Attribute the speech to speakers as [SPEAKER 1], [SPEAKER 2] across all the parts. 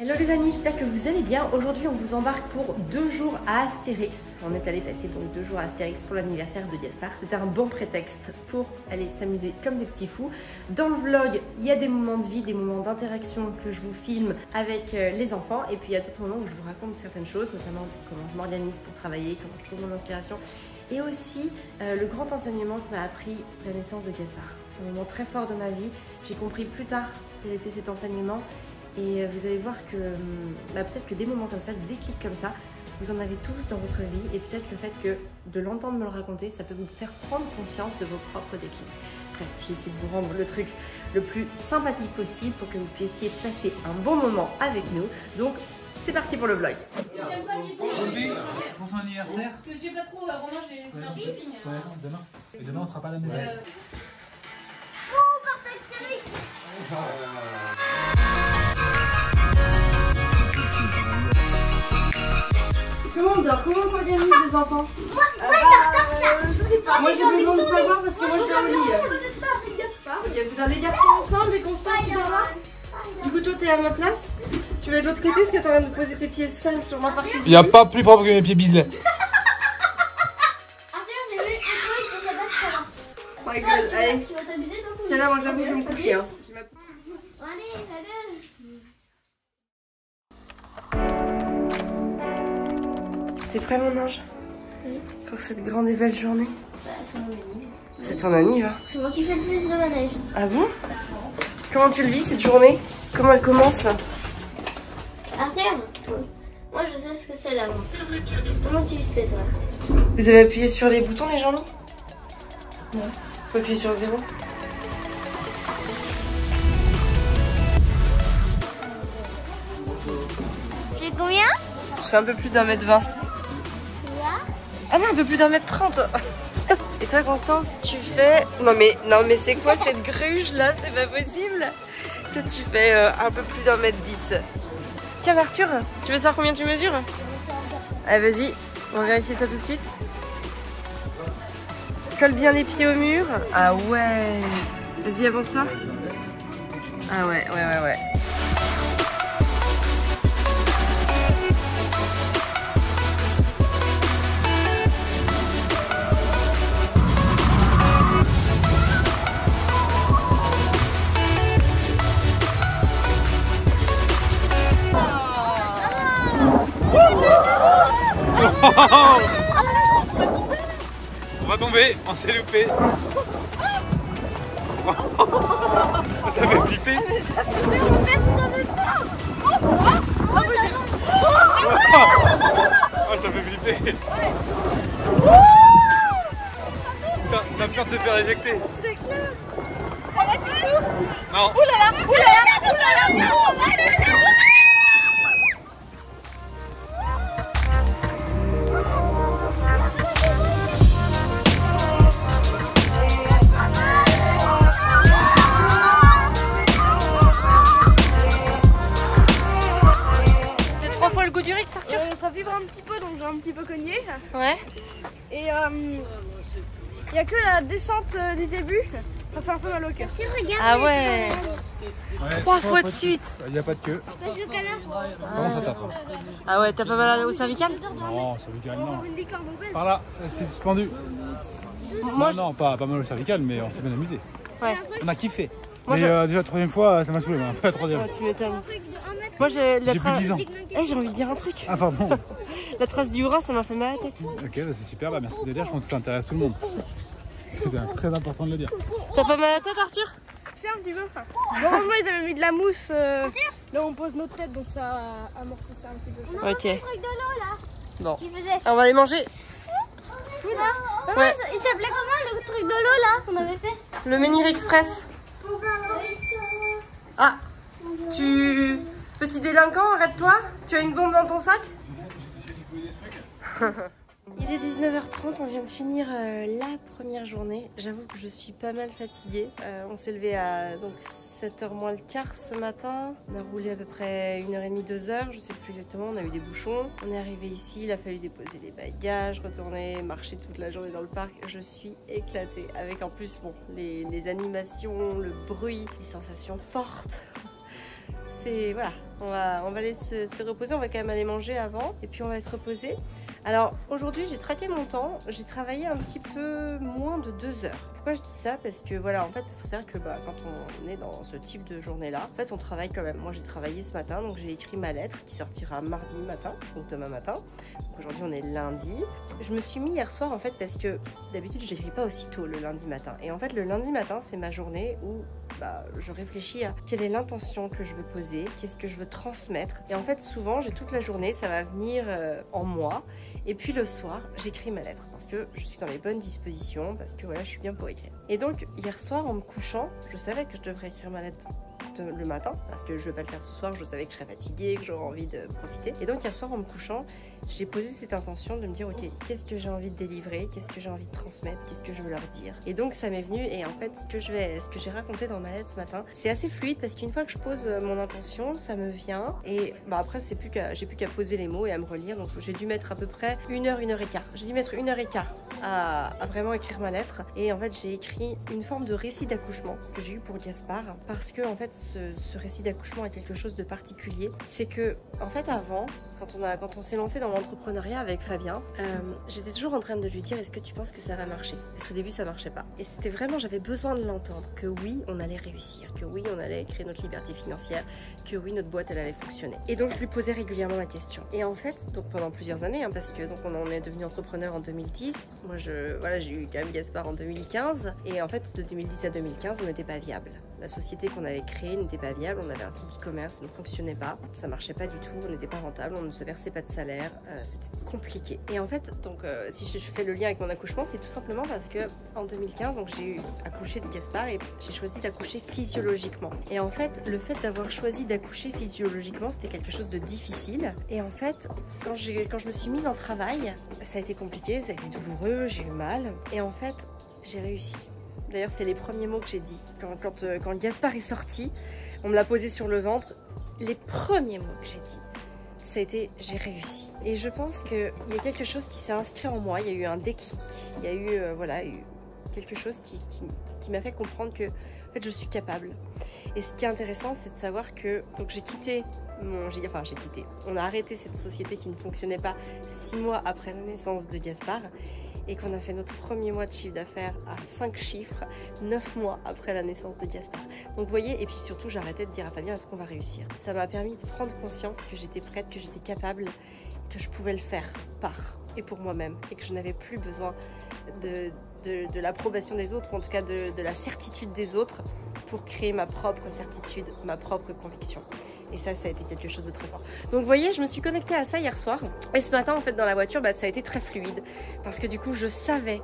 [SPEAKER 1] Hello les amis, j'espère que vous allez bien. Aujourd'hui on vous embarque pour 2 jours à Astérix. On est allé passer donc 2 jours à Astérix pour l'anniversaire de Gaspard. C'était un bon prétexte pour aller s'amuser comme des petits fous. Dans le vlog, il y a des moments de vie, des moments d'interaction que je vous filme avec les enfants. Et puis il y a d'autres moments où je vous raconte certaines choses, notamment comment je m'organise pour travailler, comment je trouve mon inspiration. Et aussi le grand enseignement que m'a appris la naissance de Gaspard. C'est un moment très fort de ma vie. J'ai compris plus tard quel était cet enseignement. Et vous allez voir que peut-être que des moments comme ça, des clips comme ça, vous en avez tous dans votre vie. Et peut-être le fait que de l'entendre me le raconter, ça peut vous faire prendre conscience de vos propres déclics. Bref, j'ai essayé de vous rendre le truc le plus sympathique possible pour que vous puissiez passer un bon moment avec nous. Donc, c'est parti pour le vlog.
[SPEAKER 2] Pour ton anniversaire?
[SPEAKER 3] Parce que j'ai pas trop, Romain, je vais faire du shopping.
[SPEAKER 2] Ouais, demain. Et demain, on sera pas à la maison.
[SPEAKER 1] Comment on s'organise les enfants?
[SPEAKER 4] Moi, je sais pas.
[SPEAKER 1] Moi j'ai besoin de savoir parce que moi je suis au lit. Vous allez les garçons ensemble et Constance tu dors là? Du coup toi t'es à ma place. Tu vas de l'autre côté parce que t'es en train de poser tes pieds sales sur ma partie.
[SPEAKER 2] Il n'y a pas plus propre que mes pieds biselets.
[SPEAKER 4] J'ai vu que ça passe par là.
[SPEAKER 1] Oh my god, allez.
[SPEAKER 4] Tu vas t'amuser donc?
[SPEAKER 1] Tiens là, moi j'avoue, je vais me coucher. Hein.
[SPEAKER 4] Allez, salut.
[SPEAKER 1] T'es prêt mon ange?
[SPEAKER 4] Oui.
[SPEAKER 1] Pour cette grande et belle journée?
[SPEAKER 4] Bah, c'est mon anniv.
[SPEAKER 1] C'est ton anniv hein?
[SPEAKER 4] C'est moi qui fais le plus de manège.
[SPEAKER 1] Ah bon? Comment tu le vis cette journée? Comment elle commence?
[SPEAKER 4] Arthur, moi je sais ce que c'est l'amour. Comment tu sais ça?
[SPEAKER 1] Vous avez appuyé sur les boutons les gens? Non. Faut appuyer sur 0.
[SPEAKER 4] J'ai combien?
[SPEAKER 1] Je fais un peu plus d'1m20.
[SPEAKER 4] Là.
[SPEAKER 1] Ah non, un peu plus d'1m30. Et toi Constance, tu fais... Non mais c'est quoi cette gruge là? C'est pas possible. Toi tu fais un peu plus d'1m10. Tiens Arthur, tu veux savoir combien tu mesures? Allez vas-y, on va vérifier ça tout de suite. Colle bien les pieds au mur. Ah ouais. Vas-y avance-toi. Ah ouais.
[SPEAKER 2] On va tomber, on s'est loupé. Ça fait flipper. Oh, ça fait flipper. T'as peur de te faire éjecter?
[SPEAKER 1] C'est clair. Ça va Titou?
[SPEAKER 2] Non.
[SPEAKER 1] Oulala. Le goût du Rix, Arthur?
[SPEAKER 3] Ça vibre un petit peu, donc j'ai un petit peu cogné.
[SPEAKER 1] Ouais.
[SPEAKER 3] Et il n'y a que la descente du début, ça fait un peu mal au cœur.
[SPEAKER 1] Ah ouais. 3 fois de suite.
[SPEAKER 2] Il n'y a pas de queue. Comment ça tape?
[SPEAKER 1] Ah ouais, t'as pas mal au cervical?
[SPEAKER 2] Non, cervical non. Par là, c'est suspendu.
[SPEAKER 1] Moi,
[SPEAKER 2] non, pas mal au cervical, mais on s'est bien amusé.
[SPEAKER 1] Ouais.
[SPEAKER 2] On a kiffé.
[SPEAKER 1] Moi,
[SPEAKER 2] mais déjà la troisième fois, ça m'a saoulé. Pas la troisième.
[SPEAKER 1] Oh, tu m'étonnes. Moi j'ai la
[SPEAKER 2] J'ai plus de 10 ans.
[SPEAKER 1] J'ai envie de dire un truc.
[SPEAKER 2] Ah pardon.
[SPEAKER 1] La trace du Hura, ça m'a fait mal à la tête.
[SPEAKER 2] Ok, bah c'est super, bah merci de le dire, je pense que ça intéresse tout le monde. C'est très important de le dire.
[SPEAKER 1] T'as pas mal à la tête Arthur?
[SPEAKER 3] C'est un petit peu. Heureusement ils avaient mis de la mousse là où on pose notre tête, donc ça amortissait un petit peu.
[SPEAKER 1] Ok.
[SPEAKER 4] Le truc de l'eau là.
[SPEAKER 1] Bon.
[SPEAKER 4] Qui faisait.
[SPEAKER 1] On va aller manger.
[SPEAKER 4] Ouais. Il s'appelait comment le truc de l'eau là qu'on avait fait?
[SPEAKER 1] Le Menhir Express. Ah, Petit délinquant, arrête-toi. Tu as une bombe dans ton sac? Il est 19h30, on vient de finir la première journée. J'avoue que je suis pas mal fatiguée. On s'est levé à donc 7h moins le quart ce matin. On a roulé à peu près 1h30, 2h, je sais plus exactement, on a eu des bouchons. On est arrivé ici, il a fallu déposer les bagages, retourner, marcher toute la journée dans le parc. Je suis éclatée avec en plus bon, les animations, le bruit, les sensations fortes. c'est voilà, on va aller se reposer, on va quand même aller manger avant et puis on va aller se reposer. Alors aujourd'hui j'ai traqué mon temps, j'ai travaillé un petit peu moins de 2 heures. Pourquoi je dis ça? Parce que voilà, en fait il faut savoir que quand on est dans ce type de journée là, en fait on travaille quand même. Moi j'ai travaillé ce matin, donc j'ai écrit ma lettre qui sortira mardi matin, donc demain matin. Aujourd'hui on est lundi. Je me suis mis hier soir en fait parce que d'habitude je n'écris pas aussitôt le lundi matin. Et en fait le lundi matin c'est ma journée où je réfléchis à quelle est l'intention que je veux poser, qu'est-ce que je veux transmettre. Et en fait souvent j'ai toute la journée, ça va venir en moi. Et puis le soir, j'écris ma lettre parce que je suis dans les bonnes dispositions, parce que voilà, je suis bien pour écrire. Et donc hier soir, en me couchant, je savais que je devrais écrire ma lettre le matin parce que je ne vais pas le faire ce soir, je savais que je serais fatiguée, que j'aurais envie de profiter. Et donc hier soir, en me couchant, j'ai posé cette intention de me dire ok, qu'est-ce que j'ai envie de délivrer, qu'est-ce que j'ai envie de transmettre, qu'est-ce que je veux leur dire. Et donc ça m'est venu et en fait ce que j'ai raconté dans ma lettre ce matin, c'est assez fluide parce qu'une fois que je pose mon intention, ça me vient et après j'ai plus qu'à poser les mots et à me relire. Donc j'ai dû mettre à peu près 1 heure, 1 heure et quart. J'ai dû mettre 1 heure et quart à vraiment écrire ma lettre et en fait j'ai écrit une forme de récit d'accouchement que j'ai eu pour Gaspard parce que en fait ce récit d'accouchement est quelque chose de particulier. C'est que en fait avant, quand on s'est lancé dans l'entrepreneuriat avec Fabien, j'étais toujours en train de lui dire est-ce que tu penses que ça va marcher? Parce qu'au début ça marchait pas. Et c'était vraiment, j'avais besoin de l'entendre, que oui on allait réussir, que oui on allait créer notre liberté financière, que oui notre boîte elle allait fonctionner. Et donc je lui posais régulièrement la question. Et en fait, donc pendant plusieurs années, parce que donc on en est devenu entrepreneur en 2010, moi j'ai eu quand même Gaspard en 2015, et en fait de 2010 à 2015 on n'était pas viable. La société qu'on avait créée n'était pas viable, on avait un site e-commerce, ça ne fonctionnait pas, ça marchait pas du tout, on n'était pas rentable, on ne se versait pas de salaire, c'était compliqué. Et en fait, donc si je fais le lien avec mon accouchement, c'est tout simplement parce que en 2015, donc j'ai accouché de Gaspard et j'ai choisi d'accoucher physiologiquement. Et en fait, le fait d'avoir choisi d'accoucher physiologiquement, c'était quelque chose de difficile. Et en fait, quand je me suis mise en travail, ça a été compliqué, ça a été douloureux, j'ai eu mal. Et en fait, j'ai réussi. D'ailleurs, c'est les premiers mots que j'ai dit. Quand Gaspard est sorti, on me l'a posé sur le ventre. Les premiers mots que j'ai dit, ça a été j'ai réussi. Et je pense qu'il y a quelque chose qui s'est inscrit en moi. Il y a eu un déclic. Il y a eu, quelque chose qui m'a fait comprendre que en fait, je suis capable. Et ce qui est intéressant, c'est de savoir que donc j'ai quitté. On a arrêté cette société qui ne fonctionnait pas 6 mois après la naissance de Gaspard. Et qu'on a fait notre premier mois de chiffre d'affaires à 5 chiffres 9 mois après la naissance de Gaspard. Donc vous voyez, et puis surtout j'arrêtais de dire à Fabien est-ce qu'on va réussir. Ça m'a permis de prendre conscience que j'étais prête, que j'étais capable, que je pouvais le faire par et pour moi-même et que je n'avais plus besoin de l'approbation des autres, ou en tout cas de la certitude des autres pour créer ma propre certitude, ma propre conviction. Et ça a été quelque chose de très fort. Donc vous voyez, je me suis connectée à ça hier soir. Et ce matin, en fait, dans la voiture, ça a été très fluide. Parce que du coup, je savais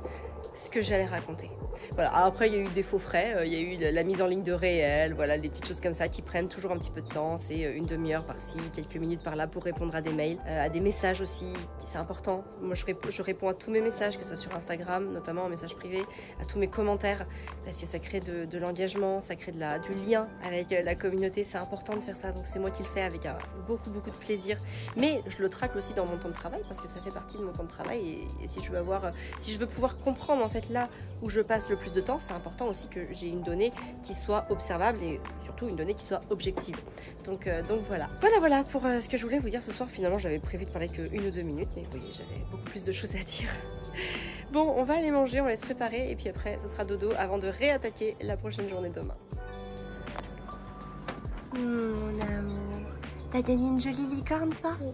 [SPEAKER 1] ce que j'allais raconter. Voilà. Alors après, il y a eu des faux frais. Il y a eu la mise en ligne de réel. Voilà, des petites choses comme ça qui prennent toujours un petit peu de temps. C'est une demi-heure par-ci, quelques minutes par-là pour répondre à des mails, à des messages aussi. C'est important. Moi, je réponds à tous mes messages, que ce soit sur Instagram, notamment en message privé, à tous mes commentaires. Parce que ça crée de l'engagement, ça crée du lien avec la communauté. C'est important de faire ça. Donc c'est moi qui le fais avec beaucoup de plaisir. Mais je le traque aussi dans mon temps de travail parce que ça fait partie de mon temps de travail. Et si je veux pouvoir comprendre en fait là où je passe le plus de temps, c'est important aussi que j'ai une donnée qui soit observable et surtout une donnée qui soit objective. Donc voilà. Voilà pour ce que je voulais vous dire ce soir. Finalement, j'avais prévu de parler que 1 ou 2 minutes, mais vous voyez, j'avais beaucoup plus de choses à dire. Bon, on va aller manger, on va se préparer et puis après, ce sera dodo avant de réattaquer la prochaine journée demain. Mon amour, t'as gagné une jolie licorne, toi?
[SPEAKER 4] Oui.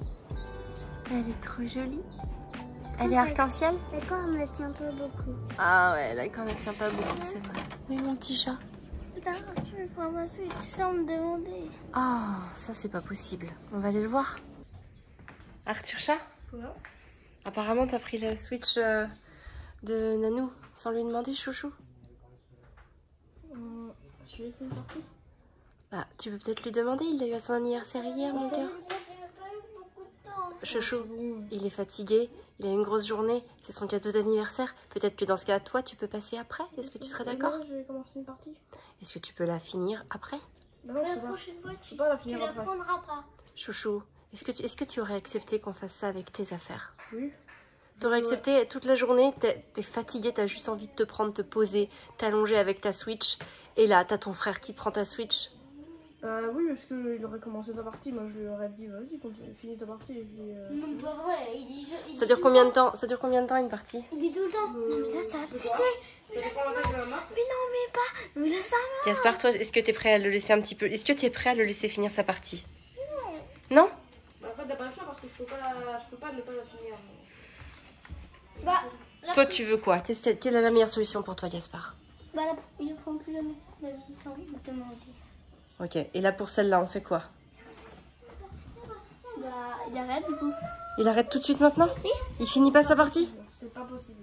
[SPEAKER 1] Elle est trop jolie. Elle est arc-en-ciel?
[SPEAKER 4] La corne ne tient pas beaucoup.
[SPEAKER 1] Ah ouais, la corne ne tient pas beaucoup, c'est vrai. Oui, mon petit chat.
[SPEAKER 4] Putain, tu veux prendre ma Switch sans me demander.
[SPEAKER 1] Ah, ça c'est pas possible. On va aller le voir. Arthur Chat?
[SPEAKER 3] Ouais.
[SPEAKER 1] Apparemment, t'as pris la Switch de Nanou sans lui demander, chouchou.
[SPEAKER 3] Je vais laisser une partie.
[SPEAKER 1] Bah, tu peux peut-être lui demander, il l'a eu à son anniversaire hier, mon cœur. Chouchou, il est fatigué, il a une grosse journée, c'est son cadeau d'anniversaire. Peut-être que dans ce cas, toi, tu peux passer après. Est-ce que tu serais d'accord?
[SPEAKER 3] Je vais commencer une partie.
[SPEAKER 1] Est-ce que tu peux la finir après?
[SPEAKER 3] Non,
[SPEAKER 4] La prochaine fois, tu
[SPEAKER 3] la
[SPEAKER 4] la prendras pas.
[SPEAKER 1] Chouchou, est-ce que tu aurais accepté qu'on fasse ça avec tes affaires?
[SPEAKER 3] Oui.
[SPEAKER 1] T'aurais accepté toute la journée, t'es fatigué, t'as juste envie de te prendre, te poser, t'allonger avec ta Switch. Et là, t'as ton frère qui te prend ta Switch.
[SPEAKER 3] Oui, parce qu'il aurait commencé sa partie. Moi, je lui aurais dit, vas-y, finis ta partie. Et puis,
[SPEAKER 4] Non, pas vrai. Il dit,
[SPEAKER 1] Ça dure combien de temps? Ça dure combien de temps une partie?
[SPEAKER 4] Il dit tout le temps. Non, mais là, ça va pousser. Mais non, mais pas. Mais là, ça va.
[SPEAKER 1] Gaspard, toi, est-ce que tu es prêt à le laisser un petit peu? Est-ce que tu es prêt à le laisser finir sa partie? Non.
[SPEAKER 3] Bah, après, t'as pas le choix parce que je peux pas ne pas la finir.
[SPEAKER 4] Bah,
[SPEAKER 1] Toi, tu veux quoi? Quelle est la meilleure solution pour toi, Gaspard?
[SPEAKER 4] bah là, il ne prend plus jamais. La vie sans demander.
[SPEAKER 1] Ok, et là pour celle-là, on fait quoi?
[SPEAKER 4] Bah, il arrête du coup.
[SPEAKER 1] Il arrête tout de suite maintenant? Il finit pas sa partie?
[SPEAKER 3] C'est pas possible.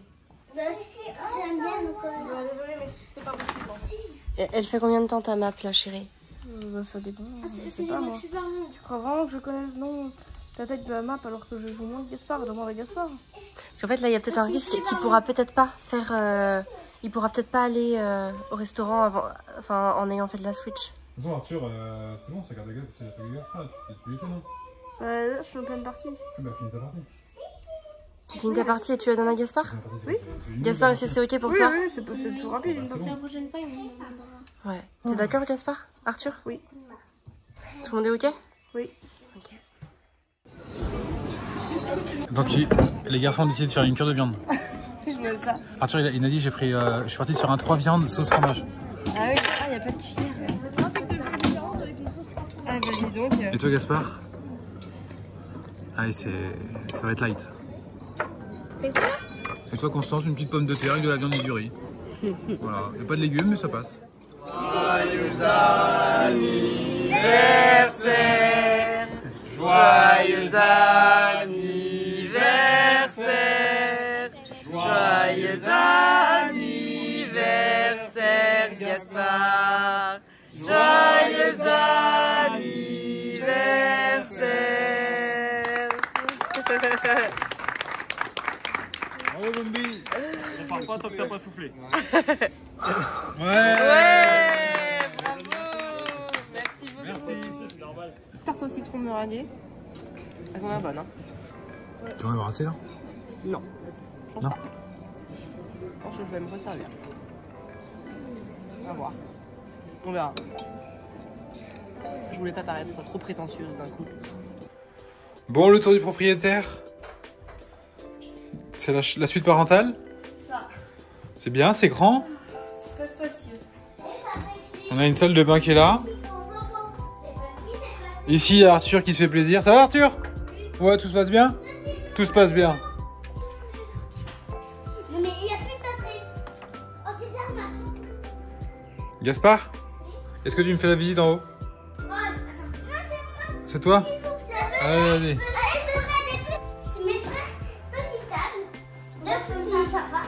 [SPEAKER 4] Bah, c'est la mienne ou quoi?
[SPEAKER 3] Désolée, mais c'est pas possible.
[SPEAKER 1] Et elle fait combien de temps ta map, là, chérie?
[SPEAKER 3] Ça dépend.
[SPEAKER 4] C'est les mecs super longs.
[SPEAKER 3] Tu crois vraiment que je connais le nom, la tête de la map alors que je joue moins que Gaspard? Demande à Gaspard.
[SPEAKER 1] Parce qu'en fait, là, il y a peut-être un risque qu'il pourra peut-être pas faire... il pourra peut-être pas aller au restaurant avant, enfin, en ayant fait de la Switch.
[SPEAKER 2] De toute façon, Arthur, c'est bon, c'est la carte de Gaspard, tu lui sais non?
[SPEAKER 3] Là, je suis en pleine partie.
[SPEAKER 2] Bah, finis ta partie.
[SPEAKER 1] Tu finis ta partie et tu la donnes à Gaspard?
[SPEAKER 2] Oui.
[SPEAKER 1] Gaspard, est-ce que c'est ok pour toi?
[SPEAKER 3] Oui, c'est toujours rapide une partie.
[SPEAKER 4] La prochaine fois, il me demandera.
[SPEAKER 1] Ouais. T'es d'accord, Gaspard? Arthur?
[SPEAKER 3] Oui.
[SPEAKER 1] Tout le monde est ok?
[SPEAKER 3] Oui.
[SPEAKER 1] Ok.
[SPEAKER 2] Donc, les garçons ont décidé de faire une cure de viande.
[SPEAKER 1] Je me ça.
[SPEAKER 2] Arthur, il a dit, je suis parti sur un 3 viandes sauce fromage.
[SPEAKER 1] Ah oui, il n'y a pas de cuillère. Ah bah dis donc.
[SPEAKER 2] Et toi, Gaspard? Ah, ça va être light. Et toi, Constance, une petite pomme de terre avec de la viande et du riz. Voilà, il n'y a pas de légumes, mais ça passe.
[SPEAKER 1] Joyeux anniversaire, joyeux anniversaire, joyeux anniversaire, Gaspard, joyeux anniversaire.
[SPEAKER 2] Bravo, Bambi.
[SPEAKER 5] On parle pas tant que t'as pas soufflé.
[SPEAKER 2] Ouais.
[SPEAKER 1] Bravo. Merci beaucoup.
[SPEAKER 2] Merci.
[SPEAKER 5] C'est normal.
[SPEAKER 1] Tarte au citron meringuée. Elles sont bien bonnes, hein?
[SPEAKER 2] Tu vas en avoir assez là?
[SPEAKER 1] Non.
[SPEAKER 2] Non.
[SPEAKER 1] Je pense que je vais me resservir. On va voir. On verra. Je voulais pas paraître trop prétentieuse d'un coup.
[SPEAKER 2] Bon, le tour du propriétaire. C'est la suite parentale?
[SPEAKER 1] Ça,
[SPEAKER 2] C'est bien, c'est grand.
[SPEAKER 1] c'est très spacieux.
[SPEAKER 2] On a une salle de bain qui est là. Ici, il y a Arthur qui se fait plaisir. Ça va, Arthur? Ouais, tout se passe bien? Tout se passe bien.
[SPEAKER 4] Mais il n'y a plus de tasserie. Oh, c'est bien, merci.
[SPEAKER 2] Gaspard? Est-ce que tu me fais la visite en haut?
[SPEAKER 4] Oh, attends. Moi, c'est moi.
[SPEAKER 2] C'est toi? Allez, allez.
[SPEAKER 4] Allez, c'est mes frères. Petite table. Deux petits sympas.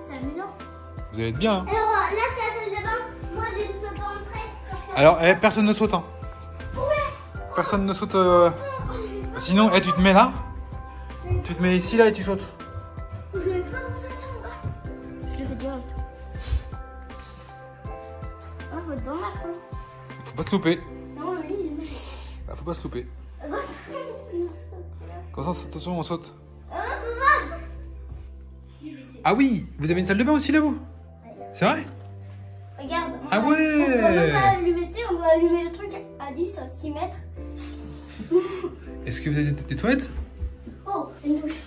[SPEAKER 4] C'est amusant.
[SPEAKER 2] Vous allez être bien, hein?
[SPEAKER 4] Alors, là, c'est la salle de bain. Moi, je ne peux pas entrer.
[SPEAKER 2] Alors, personne ne saute, hein? Personne ne saute. Sinon, tu te mets là. Tu te mets ici, là, et tu sautes.
[SPEAKER 4] Je vais pas penser à ça encore. Je le fais direct. Ah, faut être dans l'axe. Hein.
[SPEAKER 2] Faut pas se louper.
[SPEAKER 4] Non, lui, il
[SPEAKER 2] Ah, faut pas se louper. Constance, attention, on saute. Ah oui, vous avez une salle de bain aussi là, vous? C'est vrai?
[SPEAKER 4] Regarde.
[SPEAKER 2] Ah
[SPEAKER 4] On
[SPEAKER 2] ouais.
[SPEAKER 4] va même pas allumer, tu sais, on va allumer le truc à 10, 6 mètres.
[SPEAKER 2] Est-ce que vous avez des toilettes?
[SPEAKER 4] Oh, c'est une douche.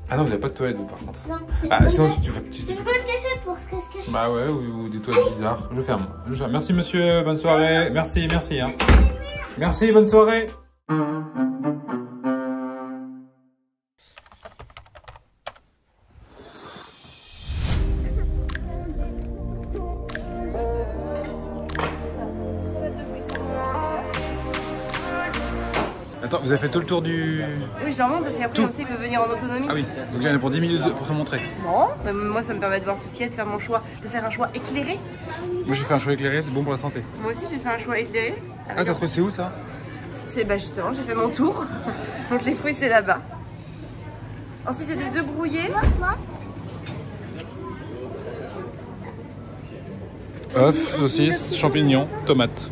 [SPEAKER 2] Ah non, vous n'avez pas de toilettes, vous, par contre.
[SPEAKER 4] Non,
[SPEAKER 2] Ah, sinon,
[SPEAKER 4] c'est une bonne cachette pour se cacher.
[SPEAKER 2] Bah ouais, ou des toilettes bizarres. Je ferme. Merci, monsieur. Bonne soirée. Merci, merci. Hein. Merci, bonne soirée. Attends, vous avez fait tout le tour du...
[SPEAKER 1] Oui, je leur montre parce qu'après, comme ça, ils peuvent venir en autonomie.
[SPEAKER 2] Ah oui, donc j'en ai pour 10 minutes pour te montrer.
[SPEAKER 1] Bon, mais moi, ça me permet de voir tout ce qu'il y a, de faire mon choix, de faire un choix éclairé.
[SPEAKER 2] Moi j'ai fait un choix éclairé, c'est bon pour la santé.
[SPEAKER 1] Moi aussi, j'ai fait un choix éclairé.
[SPEAKER 2] Ah, t'as trouvé c'est où ça?
[SPEAKER 1] C'est bah justement, j'ai fait mon tour. Donc les fruits, c'est là-bas. Ensuite, il y a des œufs brouillés.
[SPEAKER 2] Œufs, saucisses, champignons, tomates.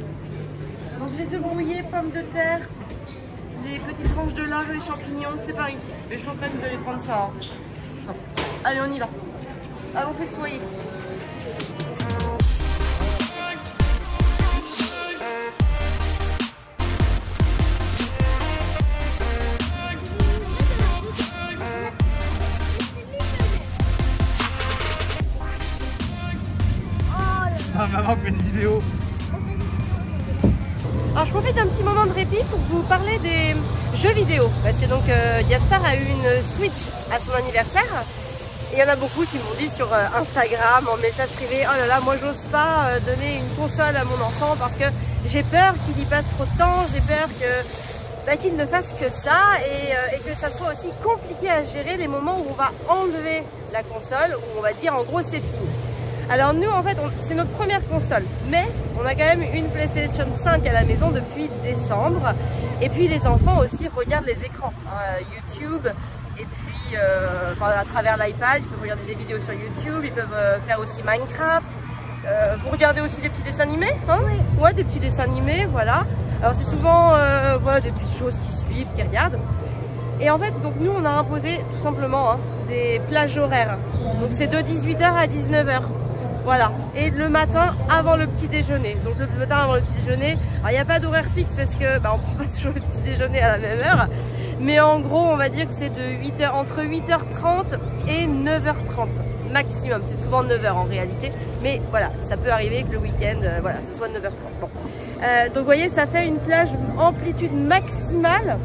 [SPEAKER 1] Donc les œufs brouillés, pommes de terre, les petites tranches de lard et les champignons, c'est par ici. Mais je pense pas que vous allez prendre ça. Hein. Non. Allez, on y va. Allons festoyer.
[SPEAKER 2] maintenant on fait une vidéo.
[SPEAKER 1] Alors je profite d'un petit moment de répit pour vous parler des jeux vidéo. Parce que donc Gaspard a eu une Switch à son anniversaire. Et il y en a beaucoup qui m'ont dit sur Instagram, en message privé, oh là là, moi j'ose pas donner une console à mon enfant parce que j'ai peur qu'il y passe trop de temps, j'ai peur que qu'il ne fasse que ça et que ça soit aussi compliqué à gérer les moments où on va enlever la console, où on va dire en gros c'est fini. Alors nous en fait c'est notre première console, mais on a quand même une PlayStation 5 à la maison depuis décembre et puis les enfants aussi regardent les écrans, YouTube et puis à travers l'iPad ils peuvent regarder des vidéos sur YouTube, ils peuvent faire aussi Minecraft. Vous regardez aussi des petits dessins animés, hein? Oui. Ouais, des petits dessins animés, voilà. Alors c'est souvent voilà, des petites choses qui suivent, qui regardent. Et en fait, donc nous on a imposé tout simplement des plages horaires. Donc c'est de 18h à 19h. Voilà. Et le matin avant le petit déjeuner. Donc le matin avant le petit déjeuner, alors il n'y a pas d'horaire fixe parce que on ne prend pas toujours le petit déjeuner à la même heure. Mais en gros, on va dire que c'est de entre 8h30 et 9h30 maximum. C'est souvent 9h en réalité. Mais voilà, ça peut arriver que le week-end, voilà, ce soit 9h30. Bon. Donc vous voyez, ça fait une plage amplitude maximale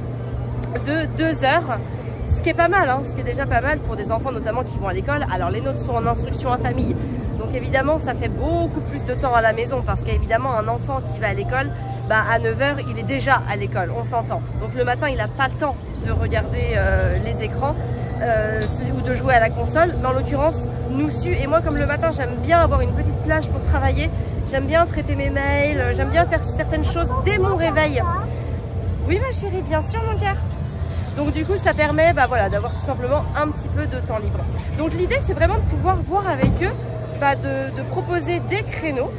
[SPEAKER 1] de 2 heures. Ce qui est pas mal, hein, ce qui est déjà pas mal pour des enfants notamment qui vont à l'école. Alors les nôtres sont en instruction à famille. Donc évidemment, ça fait beaucoup plus de temps à la maison parce qu'évidemment, un enfant qui va à l'école, à 9h, il est déjà à l'école, on s'entend. Donc le matin, il n'a pas le temps de regarder les écrans ou de jouer à la console. Mais en l'occurrence, nous et moi, comme le matin, j'aime bien avoir une petite plage pour travailler. J'aime bien traiter mes mails, j'aime bien faire certaines choses dès mon réveil. Oui ma chérie, bien sûr mon cœur. Donc du coup, ça permet voilà, d'avoir tout simplement un petit peu de temps libre. Donc l'idée, c'est vraiment de pouvoir voir avec eux, de proposer des créneaux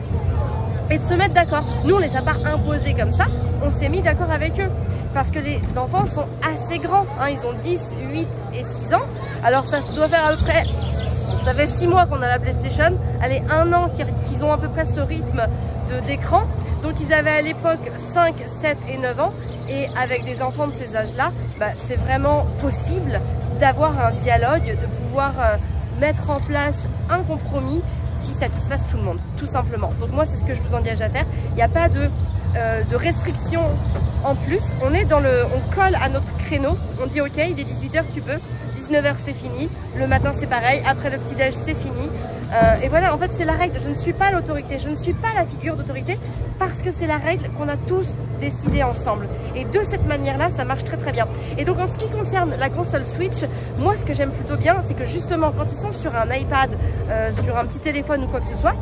[SPEAKER 1] et de se mettre d'accord. Nous, on les a pas imposés comme ça, on s'est mis d'accord avec eux. Parce que les enfants sont assez grands, hein, ils ont 10, 8 et 6 ans. Alors ça doit faire à peu près, ça fait 6 mois qu'on a la PlayStation. Allez, 1 an qu'ils ont à peu près ce rythme d'écran. Donc ils avaient à l'époque 5, 7 et 9 ans. Et avec des enfants de ces âges-là, c'est vraiment possible d'avoir un dialogue, de pouvoir mettre en place un compromis qui satisfasse tout le monde, tout simplement. Donc moi, c'est ce que je vous engage à faire. Il n'y a pas de restrictions en plus. On est on colle à notre créneau. On dit ok, il est 18h, tu peux. 19h, c'est fini. Le matin, c'est pareil. Après le petit-déj, c'est fini. Et voilà, en fait, c'est la règle. Je ne suis pas l'autorité. Je ne suis pas la figure d'autorité parce que c'est la règle qu'on a tous décidé ensemble. Et de cette manière-là, ça marche très très bien. Et donc, en ce qui concerne la console Switch, moi, ce que j'aime plutôt bien, c'est que justement, quand ils sont sur un iPad, sur un petit téléphone ou quoi que ce soit,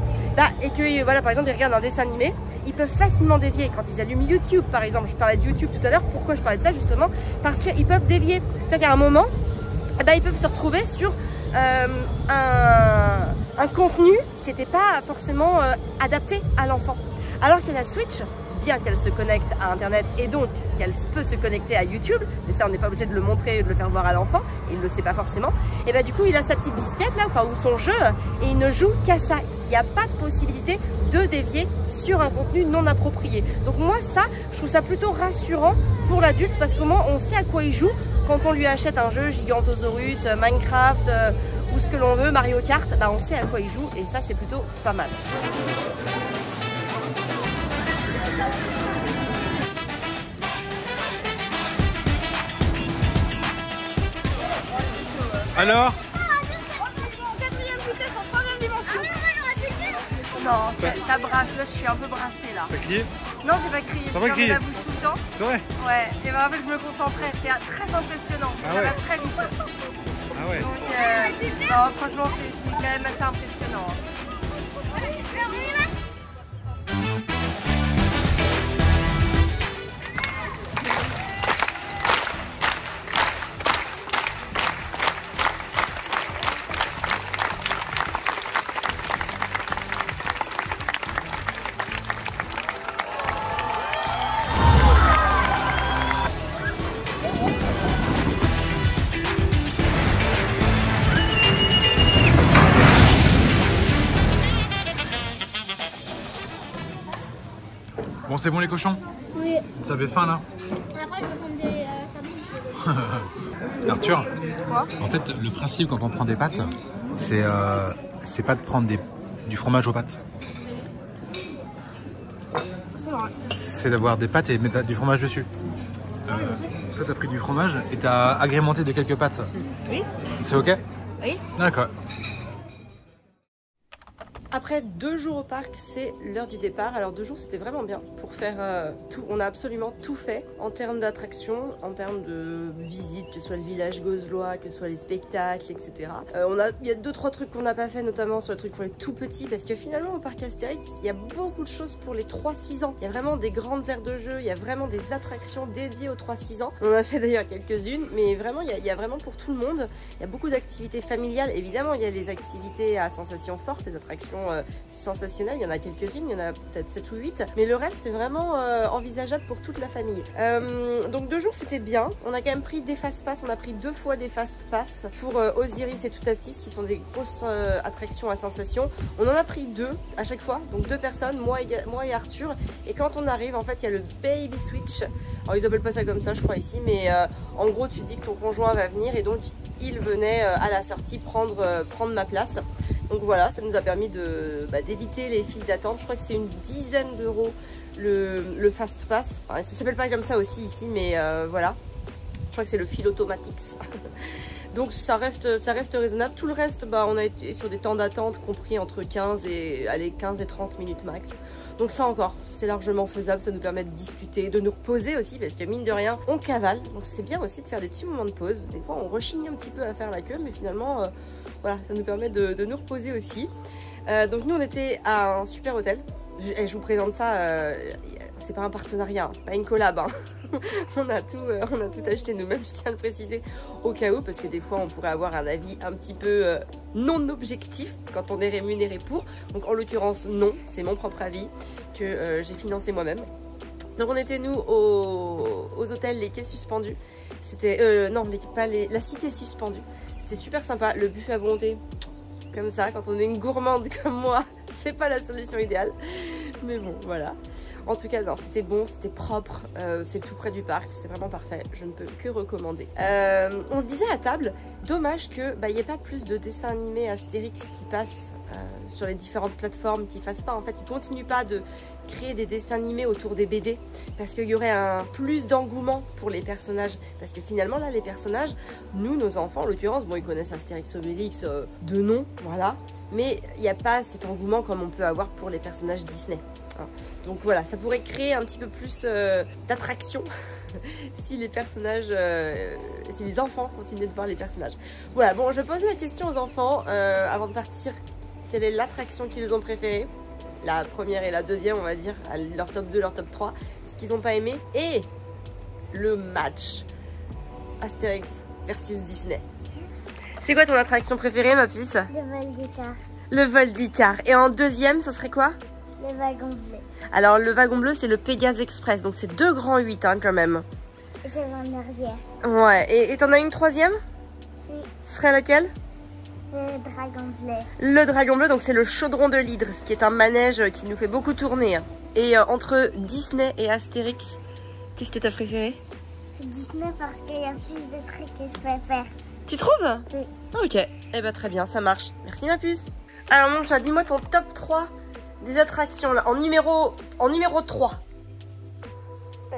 [SPEAKER 1] et que, voilà, par exemple, ils regardent un dessin animé, ils peuvent facilement dévier. Quand ils allument YouTube, par exemple, je parlais de YouTube tout à l'heure. Pourquoi je parlais de ça, justement? Parce qu'ils peuvent dévier. C'est-à-dire qu'à un moment, ils peuvent se retrouver sur un contenu qui n'était pas forcément adapté à l'enfant. Alors que la Switch, bien qu'elle se connecte à Internet et donc qu'elle peut se connecter à YouTube, mais ça on n'est pas obligé de le montrer et de le faire voir à l'enfant, il ne le sait pas forcément, et du coup il a sa petite bicyclette là, ou son jeu, et il ne joue qu'à ça. Il n'y a pas de possibilité de dévier sur un contenu non approprié. Donc moi ça, je trouve ça plutôt rassurant pour l'adulte parce qu'au moins on sait à quoi il joue quand on lui achète un jeu Gigantosaurus, Minecraft ou ce que l'on veut, Mario Kart, on sait à quoi il joue et ça c'est plutôt pas mal.
[SPEAKER 2] Alors?
[SPEAKER 3] Quatrième vitesse en troisième dimension.
[SPEAKER 1] Non, ça brasse, là je suis un peu brassée là.
[SPEAKER 2] T'as crié?
[SPEAKER 1] Non, j'ai pas crié, j'ai fermé la bouche tout le temps.
[SPEAKER 2] C'est vrai?
[SPEAKER 1] Ouais, et en fait je me concentrais, c'est très impressionnant, ça va très vite.
[SPEAKER 2] Ah ouais.
[SPEAKER 1] Donc, non, franchement c'est quand même assez impressionnant.
[SPEAKER 2] Bon, c'est bon les cochons?
[SPEAKER 3] Oui.
[SPEAKER 2] Ça fait faim là?
[SPEAKER 3] Après, je vais prendre des sardines.
[SPEAKER 2] Arthur?
[SPEAKER 1] Quoi?
[SPEAKER 2] En fait, le principe quand on prend des pâtes, c'est pas de prendre du fromage aux pâtes. c'est d'avoir des pâtes et mettre du fromage dessus. Toi, t'as pris du fromage et t'as agrémenté de quelques pâtes.
[SPEAKER 3] Oui.
[SPEAKER 2] C'est ok?
[SPEAKER 3] Oui.
[SPEAKER 2] D'accord.
[SPEAKER 1] Après 2 jours au parc, c'est l'heure du départ. Alors 2 jours, c'était vraiment bien pour faire tout. On a absolument tout fait en termes d'attractions, en termes de visites, que ce soit le village gaulois, que ce soit les spectacles, etc. Il y a 2-3 trucs qu'on n'a pas fait, notamment sur les trucs pour les tout petits, parce que finalement au parc Astérix, il y a beaucoup de choses pour les 3-6 ans. Il y a vraiment des grandes aires de jeu, il y a vraiment des attractions dédiées aux 3-6 ans. On en a fait d'ailleurs quelques-unes, mais vraiment, il y a vraiment pour tout le monde. Il y a beaucoup d'activités familiales. Évidemment, il y a les activités à sensations fortes, les attractions sensationnelles, il y en a quelques-unes, il y en a peut-être 7 ou 8, mais le reste c'est vraiment envisageable pour toute la famille. Donc 2 jours c'était bien, on a quand même pris des fast pass, on a pris 2 fois des fast pass pour Osiris et Toutatis qui sont des grosses attractions à sensations. On en a pris 2 à chaque fois, donc 2 personnes, moi et Arthur, et quand on arrive en fait il y a le baby switch, alors ils appellent pas ça comme ça je crois ici, mais en gros tu dis que ton conjoint va venir et donc il venait à la sortie prendre ma place. Donc voilà, ça nous a permis d'éviter les files d'attente. Je crois que c'est une dizaine d'euros le fast pass. Enfin, ça s'appelle pas comme ça aussi ici, mais voilà. Je crois que c'est le fil automatique. Donc ça reste raisonnable. Tout le reste, on a été sur des temps d'attente compris entre 15 et 30 minutes max. Donc ça encore, c'est largement faisable, ça nous permet de discuter, de nous reposer aussi, parce que mine de rien, on cavale. Donc c'est bien aussi de faire des petits moments de pause. Des fois on rechigne un petit peu à faire la queue, mais finalement, voilà, ça nous permet de nous reposer aussi. Donc nous on était à un super hôtel. Je vous présente ça, c'est pas un partenariat, c'est pas une collab. Hein. on a tout acheté nous-mêmes, je tiens à le préciser au cas où, parce que des fois on pourrait avoir un avis un petit peu non objectif quand on est rémunéré pour. Donc en l'occurrence non, c'est mon propre avis que j'ai financé moi-même. Donc on était nous aux hôtels Les Quais Suspendus. C'était non, la Cité Suspendue. C'était super sympa, le buffet à volonté. Comme ça, quand on est une gourmande comme moi, c'est pas la solution idéale. Mais bon, voilà. En tout cas, non, c'était bon, c'était propre, c'est tout près du parc, c'est vraiment parfait, je ne peux que recommander. On se disait à table, dommage que y ait pas plus de dessins animés Astérix qui passent sur les différentes plateformes, qui fassent pas, en fait, ils continuent pas de créer des dessins animés autour des BD, parce qu'il y aurait un plus d'engouement pour les personnages, parce que finalement là, les personnages, nous, nos enfants, en l'occurrence, bon, ils connaissent Astérix Obélix de nom, voilà, mais il n'y a pas cet engouement comme on peut avoir pour les personnages Disney. Donc voilà, ça pourrait créer un petit peu plus d'attraction si les personnages, si les enfants continuaient de voir les personnages. Voilà, bon, je pose la question aux enfants avant de partir. Quelle est l'attraction qu'ils ont préférée? La première et la deuxième, on va dire, leur top 2, leur top 3, ce qu'ils n'ont pas aimé. Et le match Astérix versus Disney. C'est quoi ton attraction préférée, ma puce?
[SPEAKER 4] Le vol d'Icar.
[SPEAKER 1] Le vol d'Icar. Et en deuxième, ce serait quoi?
[SPEAKER 4] Le wagon bleu.
[SPEAKER 1] Alors le wagon bleu, c'est le Pégase Express, donc c'est 2 grands 8 hein, quand même.
[SPEAKER 4] Et c'est en arrière.
[SPEAKER 1] Ouais, et t'en as une troisième?
[SPEAKER 4] Oui.
[SPEAKER 1] Ce serait laquelle?
[SPEAKER 4] Le dragon bleu.
[SPEAKER 1] Le dragon bleu, donc c'est le chaudron de l'hydre, ce qui est un manège qui nous fait beaucoup tourner. Et entre Disney et Astérix, qu'est-ce que t'as préféré?
[SPEAKER 4] Disney parce qu'il y a plus de trucs que je préfère.
[SPEAKER 1] Tu trouves?
[SPEAKER 4] Oui.
[SPEAKER 1] Ok, eh ben très bien, ça marche. Merci ma puce. Alors mon chat, dis-moi ton top 3 des attractions là, en numéro 3.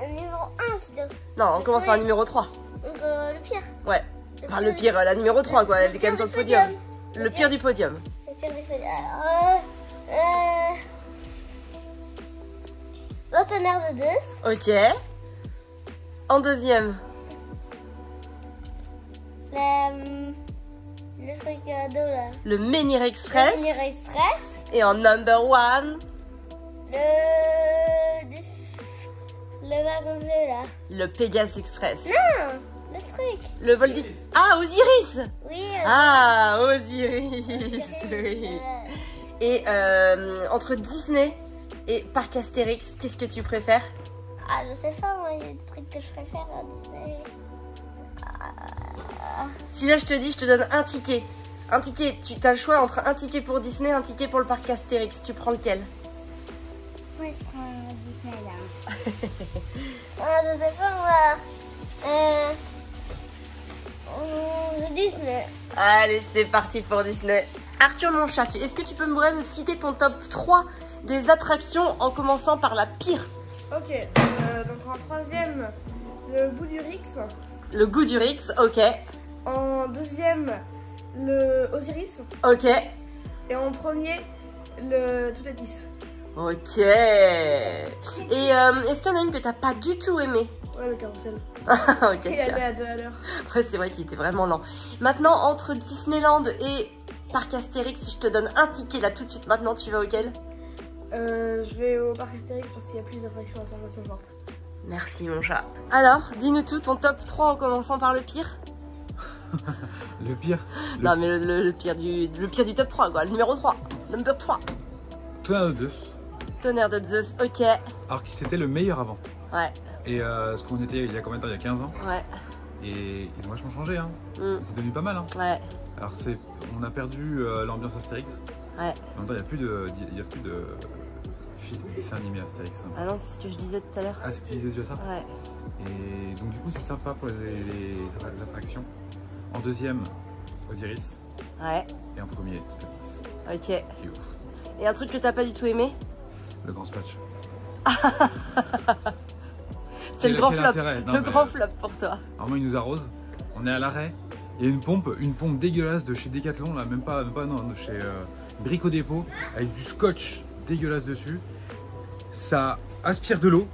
[SPEAKER 4] Numéro 1, c'est de...
[SPEAKER 1] Non, on commence par le numéro 3.
[SPEAKER 4] Donc le pire.
[SPEAKER 1] Ouais. Enfin, le pire, la numéro 3 quoi, elle est quand même sur le podium. Le pire du podium.
[SPEAKER 4] Le pire du podium. Alors, l'entonnerre de Zeus.
[SPEAKER 1] Ok. En deuxième.
[SPEAKER 4] Le truc d'eau là.
[SPEAKER 1] Le Menhir Express.
[SPEAKER 4] Le Menhir Express.
[SPEAKER 1] Et en number 1.
[SPEAKER 4] Le wagon bleu là.
[SPEAKER 1] Le Pégase Express.
[SPEAKER 4] Non, le truc.
[SPEAKER 1] Le vol d'Iris. Ah, Osiris.
[SPEAKER 4] Oui.
[SPEAKER 1] Ah, Osiris. Oui. Et entre Disney et Parc Astérix, qu'est-ce que tu préfères?
[SPEAKER 4] Ah, je sais pas, moi, il y a des trucs que je préfère à Disney.
[SPEAKER 1] Si là je te dis, je te donne un ticket. Un ticket, tu as le choix entre un ticket pour Disney et un ticket pour le parc Astérix. Tu prends lequel?
[SPEAKER 4] Moi, je prends Disney là. Ah, je sais pas, moi. Disney.
[SPEAKER 1] Allez, c'est parti pour Disney. Arthur, mon chat, est-ce que tu peux me citer ton top 3 des attractions en commençant par la pire?
[SPEAKER 3] Ok, donc en troisième, le bout du Rix.
[SPEAKER 1] Le goût du Rix, ok.
[SPEAKER 3] En deuxième, le Osiris.
[SPEAKER 1] Ok.
[SPEAKER 3] Et en premier, le Toutatis.
[SPEAKER 1] Ok. Et est-ce qu'il y en a une que t'as pas du tout aimé?
[SPEAKER 3] Ouais, le carrousel.
[SPEAKER 1] Ok.
[SPEAKER 3] Il allait à 2 à l'heure.
[SPEAKER 1] Ouais, c'est vrai qu'il était vraiment lent. Maintenant, entre Disneyland et Parc Astérix, si je te donne un ticket là tout de suite, maintenant, tu vas auquel?
[SPEAKER 3] Je vais au parc Astérix parce qu'il y a plus d'attractions à Saint-Vincent Forte.
[SPEAKER 1] Merci mon chat. Alors, dis-nous tout, ton top 3 en commençant par le pire?
[SPEAKER 2] Le pire.
[SPEAKER 1] Non mais le pire du top 3 quoi, le numéro 3. Number 3.
[SPEAKER 2] Tonnerre de Zeus.
[SPEAKER 1] Tonnerre de Zeus, ok.
[SPEAKER 2] Alors que c'était le meilleur avant.
[SPEAKER 1] Ouais,
[SPEAKER 2] Et ce qu'on était il y a combien de temps? Il y a 15 ans.
[SPEAKER 1] ouais.
[SPEAKER 2] Et ils ont vachement changé. Hein.
[SPEAKER 1] Mm.
[SPEAKER 2] C'est devenu pas mal. Hein.
[SPEAKER 1] Ouais,
[SPEAKER 2] Alors on a perdu l'ambiance Astérix.
[SPEAKER 1] ouais.
[SPEAKER 2] En même temps, il n'y a plus de dessin animé Astérix. Hein.
[SPEAKER 1] Ah non, c'est ce que je disais tout à l'heure.
[SPEAKER 2] Ah, c'est que tu disais déjà ça?
[SPEAKER 1] Ouais.
[SPEAKER 2] Et donc du coup, c'est sympa pour les attractions. En deuxième, Osiris.
[SPEAKER 1] Ouais,
[SPEAKER 2] Et en premier, Toutatis.
[SPEAKER 1] ok.
[SPEAKER 2] Qui est ouf.
[SPEAKER 1] Et un truc que t'as pas du tout aimé?
[SPEAKER 2] Le grand splash.
[SPEAKER 1] C'est le grand
[SPEAKER 2] Quel
[SPEAKER 1] flop.
[SPEAKER 2] intérêt? Non,
[SPEAKER 1] Le
[SPEAKER 2] mais,
[SPEAKER 1] grand flop pour toi.
[SPEAKER 2] Normalement, il nous arrose. On est à l'arrêt. Il y a une pompe dégueulasse de chez Decathlon, là, même pas non, de chez Brico Dépôt, avec du scotch dégueulasse dessus. Ça aspire de l'eau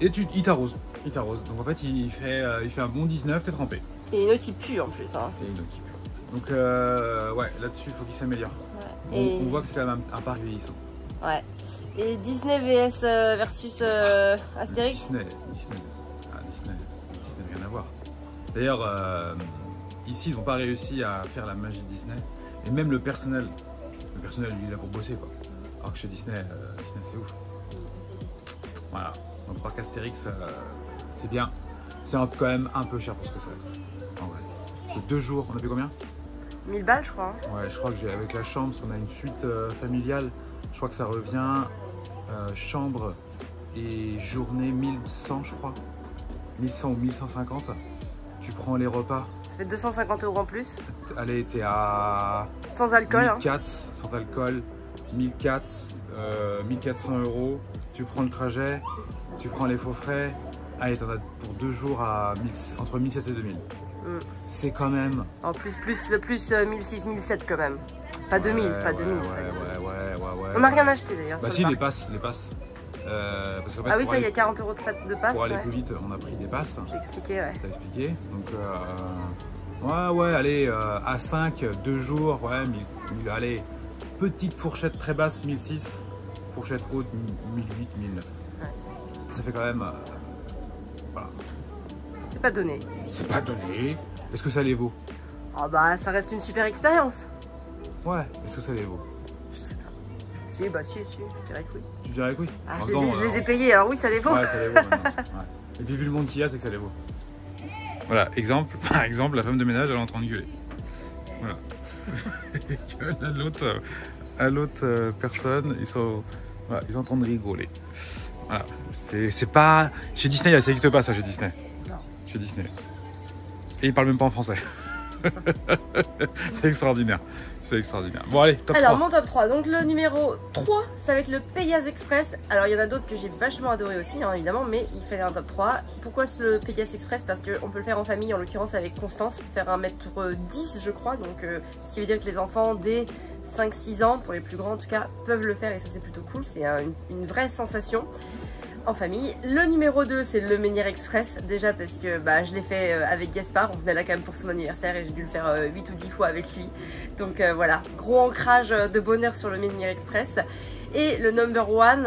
[SPEAKER 2] et il t'arrose. Il t'arrose. Donc en fait, il fait un bon 19, t'es trempé.
[SPEAKER 1] Et une eau qui pue en plus. Hein.
[SPEAKER 2] Et une eau qui pue. Donc ouais, là-dessus, il faut qu'il s'améliore.
[SPEAKER 1] Ouais.
[SPEAKER 2] Bon,
[SPEAKER 1] Et...
[SPEAKER 2] on voit que c'est quand même un parc vieillissant.
[SPEAKER 1] Ouais. Et Disney vs versus Astérix?
[SPEAKER 2] Disney, rien à voir. D'ailleurs, ici, ils n'ont pas réussi à faire la magie de Disney. Et même le personnel, lui, il est là pour bosser, quoi. Alors que chez Disney, c'est ouf. Voilà. Donc, parc Astérix, c'est bien. C'est quand même un peu cher pour ce que c'est. En vrai. De 2 jours, on a payé combien?
[SPEAKER 1] 1000 balles, je crois. Hein.
[SPEAKER 2] Ouais, je crois que j'ai avec la chambre, parce qu'on a une suite familiale, je crois que ça revient chambre et journée 1100, je crois. 1100 ou 1150. Tu prends les repas.
[SPEAKER 1] Ça fait 250 € en plus.
[SPEAKER 2] Allez, t'es à
[SPEAKER 1] Sans alcool.
[SPEAKER 2] 1400, sans alcool. 1400 €. Tu prends le trajet, tu prends les faux frais. Allez, t'en as pour 2 jours à entre 1700 et 2000.
[SPEAKER 1] Mm.
[SPEAKER 2] C'est quand même.
[SPEAKER 1] En plus 1600, 1700 quand même. Pas 2000, pas 2000.
[SPEAKER 2] Ouais.
[SPEAKER 1] On n'a rien acheté d'ailleurs.
[SPEAKER 2] Bah
[SPEAKER 1] sur
[SPEAKER 2] si,
[SPEAKER 1] le
[SPEAKER 2] les
[SPEAKER 1] parc.
[SPEAKER 2] passes. Parce qu'en fait,
[SPEAKER 1] Ah oui,
[SPEAKER 2] pour
[SPEAKER 1] ça, il y a
[SPEAKER 2] aller-
[SPEAKER 1] 40 € de frais de passe.
[SPEAKER 2] Pour aller
[SPEAKER 1] Ouais.
[SPEAKER 2] plus vite, on a pris des passes.
[SPEAKER 1] J'ai expliqué, ouais.
[SPEAKER 2] T'as expliqué. Donc, ouais, allez, à 5, 2 jours, ouais, 1000, allez, petite fourchette très basse, 1006, fourchette haute, 1008, 1009.
[SPEAKER 1] Ouais.
[SPEAKER 2] Ça fait quand même, voilà.
[SPEAKER 1] C'est pas donné.
[SPEAKER 2] C'est pas donné. Est-ce que ça les vaut?
[SPEAKER 1] Ah bah, ça reste une super expérience.
[SPEAKER 2] Ouais, est-ce que ça les vaut?
[SPEAKER 1] Je sais pas. Si, bah si, je dirais que oui.
[SPEAKER 2] Tu dirais que oui?
[SPEAKER 1] Ah,
[SPEAKER 2] En
[SPEAKER 1] je
[SPEAKER 2] même temps,
[SPEAKER 1] les ai payés, alors oui, ça les vaut.
[SPEAKER 2] Ouais, ça les vaut maintenant. Ouais. Et puis vu le monde qu'il y a, c'est que ça les vaut. Voilà, exemple, par exemple, la femme de ménage, elle est en train de gueuler. Voilà. Et que à l'autre personne, ils sont en train de rigoler. Voilà, c'est pas... Chez Disney, ça n'existe pas ça, chez Disney.
[SPEAKER 1] Non.
[SPEAKER 2] Chez Disney. Et ils parlent même pas en français. C'est extraordinaire. C'est extraordinaire. Bon allez, top
[SPEAKER 1] Alors
[SPEAKER 2] 3.
[SPEAKER 1] mon top 3, donc le numéro 3, ça va être le Pégase Express. Alors il y en a d'autres que j'ai vachement adoré aussi, hein, évidemment, mais il fallait un top 3. Pourquoi le Pégase Express? Parce qu'on peut le faire en famille, en l'occurrence avec Constance, il faut faire 1m10 je crois, donc ce qui veut dire que les enfants dès 5-6 ans, pour les plus grands en tout cas, peuvent le faire et ça c'est plutôt cool, c'est une vraie sensation. En famille. Le numéro 2, c'est le Menhir Express, déjà parce que je l'ai fait avec Gaspard, on venait là quand même pour son anniversaire et j'ai dû le faire 8 ou 10 fois avec lui. Donc voilà, gros ancrage de bonheur sur le Menhir Express. Et le number 1,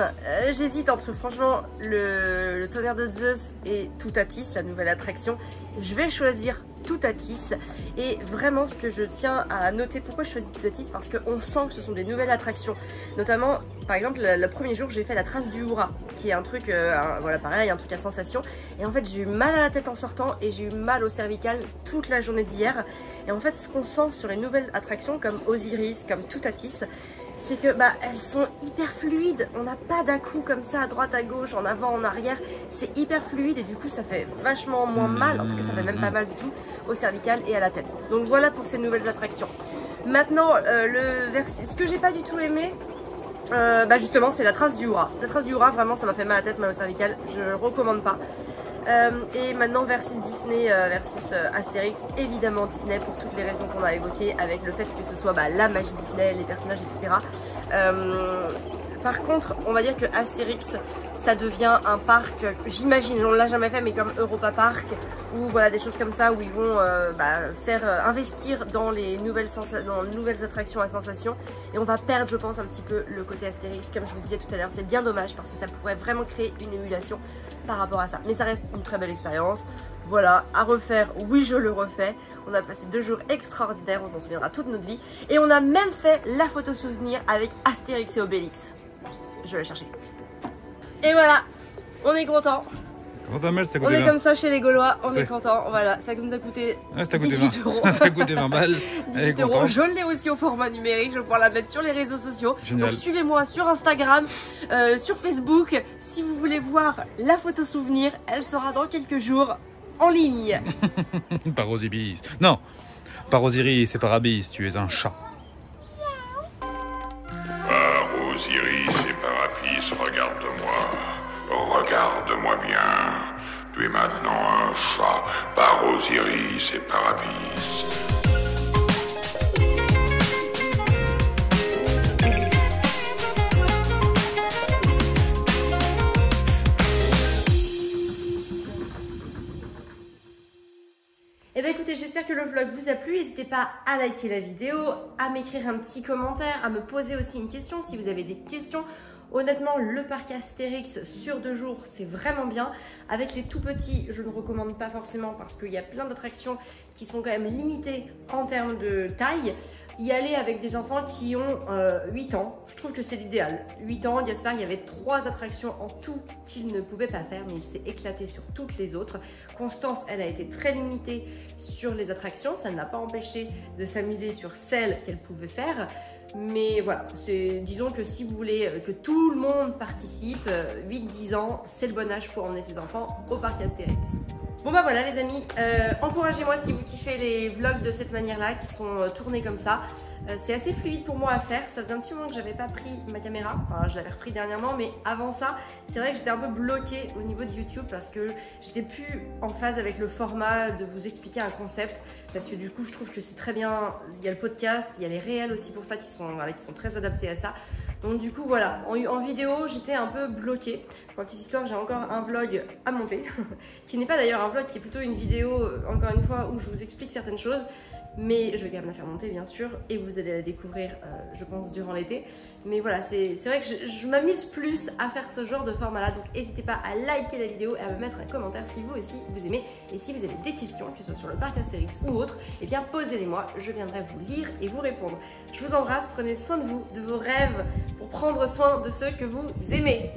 [SPEAKER 1] j'hésite entre franchement le Tonnerre de Zeus et Toutatis, la nouvelle attraction. Je vais choisir Toutatis et vraiment ce que je tiens à noter, pourquoi je choisis Toutatis, parce qu'on sent que ce sont des nouvelles attractions, notamment par exemple le premier jour j'ai fait la trace du Hurrah qui est un truc, voilà pareil, un truc à sensation et en fait j'ai eu mal à la tête en sortant et j'ai eu mal au cervical toute la journée d'hier et en fait ce qu'on sent sur les nouvelles attractions comme Osiris, comme Toutatis, c'est que elles sont hyper fluides, on n'a pas d'à-coups comme ça à droite à gauche, en avant, en arrière, c'est hyper fluide et du coup ça fait vachement moins mal, en tout cas ça fait même pas mal du tout au cervical et à la tête. Donc voilà pour ces nouvelles attractions. Maintenant ce que j'ai pas du tout aimé, Bah justement c'est la trace du hurrah. La trace du hurrah, vraiment ça m'a fait mal à la tête, mal au cervical, je le recommande pas. Et maintenant versus Disney versus Astérix, évidemment Disney pour toutes les raisons qu'on a évoquées, avec le fait que ce soit la magie Disney, les personnages, etc. Par contre, on va dire que Astérix, ça devient un parc, j'imagine, on l'a jamais fait, mais comme Europa Park, ou voilà des choses comme ça, où ils vont faire investir dans les nouvelles attractions à sensations, et on va perdre, je pense, un petit peu le côté Astérix, comme je vous le disais tout à l'heure. C'est bien dommage parce que ça pourrait vraiment créer une émulation par rapport à ça. Mais ça reste une très belle expérience. Voilà, à refaire, oui je le refais. On a passé 2 jours extraordinaires, on s'en souviendra toute notre vie. Et on a même fait la photo souvenir avec Astérix et Obélix. Je vais la chercher. Et voilà, on est content.
[SPEAKER 2] Comment ta mère, ça
[SPEAKER 1] On est comme ça chez les Gaulois, on est content. Voilà, ça nous a coûté 18 euros.
[SPEAKER 2] Ça a coûté 20 balles.
[SPEAKER 1] 18 euros. Je l'ai aussi au format numérique, je vais pouvoir la mettre sur les réseaux sociaux.
[SPEAKER 2] Génial.
[SPEAKER 1] Donc suivez-moi sur Instagram, sur Facebook. Si vous voulez voir la photo souvenir, elle sera dans quelques jours en ligne.
[SPEAKER 2] Par Osiris. Non, par Osiris et par Abyss, tu es un chat.
[SPEAKER 6] Par Osiris et par Abyss, regarde-moi. Regarde-moi bien. Tu es maintenant un chat. Par Osiris et par Abyss.
[SPEAKER 1] Et bah écoutez, j'espère que le vlog vous a plu. N'hésitez pas à liker la vidéo, à m'écrire un petit commentaire, à me poser aussi une question si vous avez des questions. Honnêtement, le parc Astérix sur 2 jours, c'est vraiment bien. Avec les tout petits, je ne recommande pas forcément parce qu'il y a plein d'attractions qui sont quand même limitées en termes de taille. Y aller avec des enfants qui ont 8 ans, je trouve que c'est l'idéal. 8 ans, Gaspard, il y avait 3 attractions en tout qu'il ne pouvait pas faire, mais il s'est éclaté sur toutes les autres. Constance, elle a été très limitée sur les attractions, ça ne l'a pas empêché de s'amuser sur celles qu'elle pouvait faire. Mais voilà, disons que si vous voulez que tout le monde participe, 8-10 ans, c'est le bon âge pour emmener ses enfants au parc Astérix. Bon bah voilà les amis, encouragez-moi si vous kiffez les vlogs de cette manière-là, qui sont tournés comme ça. C'est assez fluide pour moi à faire, ça faisait un petit moment que j'avais pas pris ma caméra, enfin je l'avais repris dernièrement, mais avant ça, c'est vrai que j'étais un peu bloquée au niveau de YouTube parce que j'étais plus en phase avec le format de vous expliquer un concept, parce que du coup je trouve que c'est très bien, il y a le podcast, il y a les réels aussi pour ça qui sont très adaptés à ça. Donc du coup voilà, en vidéo j'étais un peu bloquée. Pour la petite histoire, j'ai encore un vlog à monter, qui n'est pas d'ailleurs un vlog, qui est plutôt une vidéo, encore une fois, où je vous explique certaines choses. Mais je vais quand même la faire monter bien sûr, et vous allez la découvrir je pense durant l'été. Mais voilà, c'est vrai que je m'amuse plus à faire ce genre de format là, donc n'hésitez pas à liker la vidéo et à me mettre un commentaire si vous aussi vous aimez. Et si vous avez des questions, que ce soit sur le parc Astérix ou autre, eh bien posez-les-moi, je viendrai vous lire et vous répondre. Je vous embrasse, prenez soin de vous, de vos rêves, pour prendre soin de ceux que vous aimez.